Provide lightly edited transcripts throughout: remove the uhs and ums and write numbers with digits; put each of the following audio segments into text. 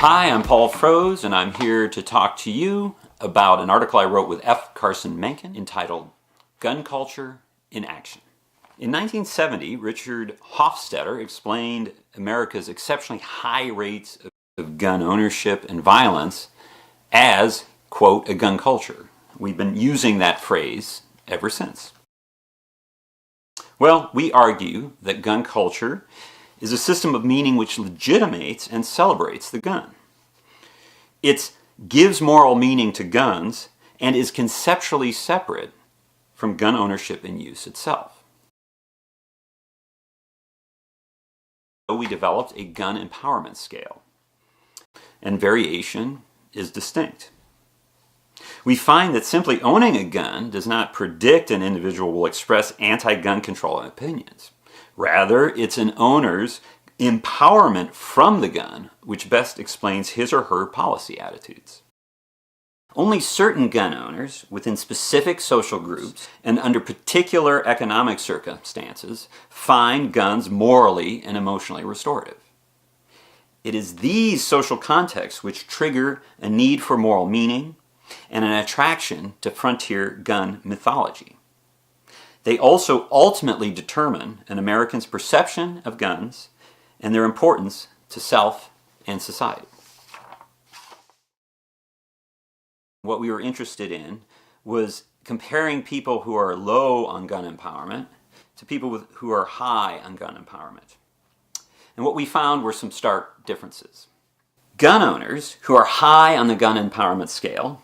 Hi, I'm Paul Froese, and I'm here to talk to you about an article I wrote with F. Carson Mencken entitled Gun Culture in Action. In 1970, Richard Hofstadter explained America's exceptionally high rates of gun ownership and violence as, quote, a gun culture. We've been using that phrase ever since. Well, we argue that gun culture is a system of meaning which legitimates and celebrates the gun. It gives moral meaning to guns and is conceptually separate from gun ownership and use itself. We developed a gun empowerment scale, and variation is distinct. We find that simply owning a gun does not predict an individual will express anti-gun control opinions. Rather, it's an owner's empowerment from the gun which best explains his or her policy attitudes. Only certain gun owners within specific social groups and under particular economic circumstances find guns morally and emotionally restorative. It is these social contexts which trigger a need for moral meaning and an attraction to frontier gun mythology. They also ultimately determine an American's perception of guns and their importance to self and society. What we were interested in was comparing people who are low on gun empowerment to people who are high on gun empowerment. And what we found were some stark differences. Gun owners who are high on the gun empowerment scale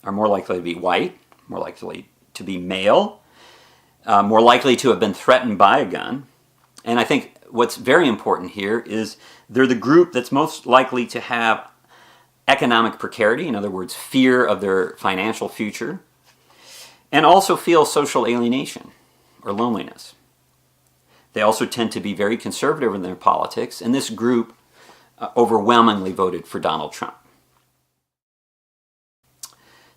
are more likely to be white, more likely to be male, more likely to have been threatened by a gun. And I think what's very important here is they're the group that's most likely to have economic precarity, in other words, fear of their financial future, and also feel social alienation or loneliness. They also tend to be very conservative in their politics, and this group overwhelmingly voted for Donald Trump.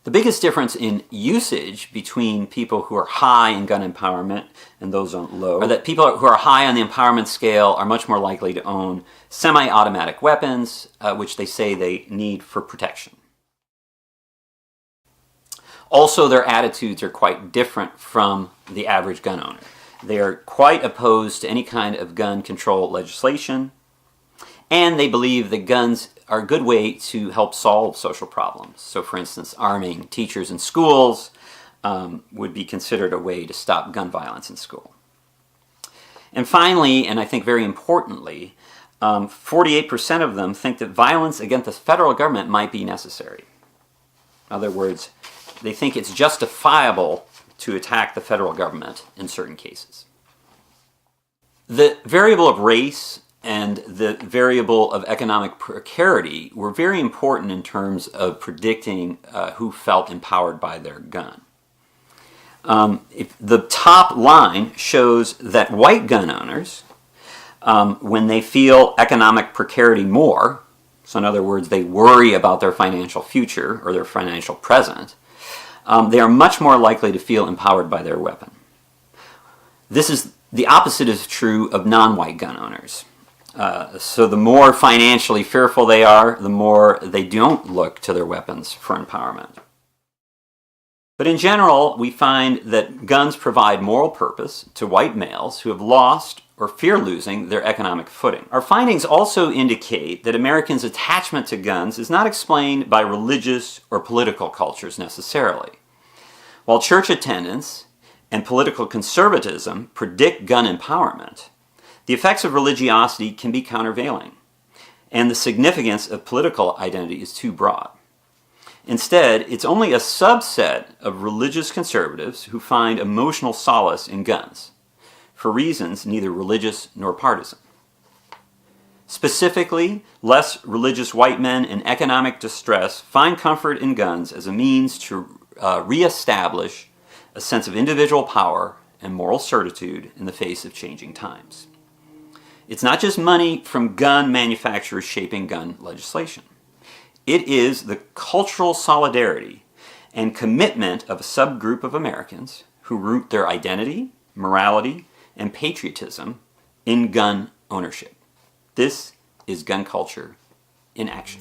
The biggest difference in usage between people who are high in gun empowerment and those on low are that people who are high on the empowerment scale are much more likely to own semi-automatic weapons, which they say they need for protection. Also, their attitudes are quite different from the average gun owner. They are quite opposed to any kind of gun control legislation, and they believe that guns are a good way to help solve social problems. So, for instance, arming teachers in schools would be considered a way to stop gun violence in school. And finally, and I think very importantly, 48% of them think that violence against the federal government might be necessary. In other words, they think it's justifiable to attack the federal government in certain cases. The variable of race and the variable of economic precarity were very important in terms of predicting who felt empowered by their gun. If the top line shows that white gun owners, when they feel economic precarity more, so in other words, they worry about their financial future or their financial present, they are much more likely to feel empowered by their weapon. The opposite is true of non-white gun owners. So the more financially fearful they are, the more they don't look to their weapons for empowerment. But in general, we find that guns provide moral purpose to white males who have lost or fear losing their economic footing. Our findings also indicate that Americans' attachment to guns is not explained by religious or political cultures necessarily. While church attendance and political conservatism predict gun empowerment, the effects of religiosity can be countervailing, and the significance of political identity is too broad. Instead, it's only a subset of religious conservatives who find emotional solace in guns, for reasons neither religious nor partisan. Specifically, less religious white men in economic distress find comfort in guns as a means to reestablish a sense of individual power and moral certitude in the face of changing times. It's not just money from gun manufacturers shaping gun legislation. It is the cultural solidarity and commitment of a subgroup of Americans who root their identity, morality, and patriotism in gun ownership. This is gun culture in action.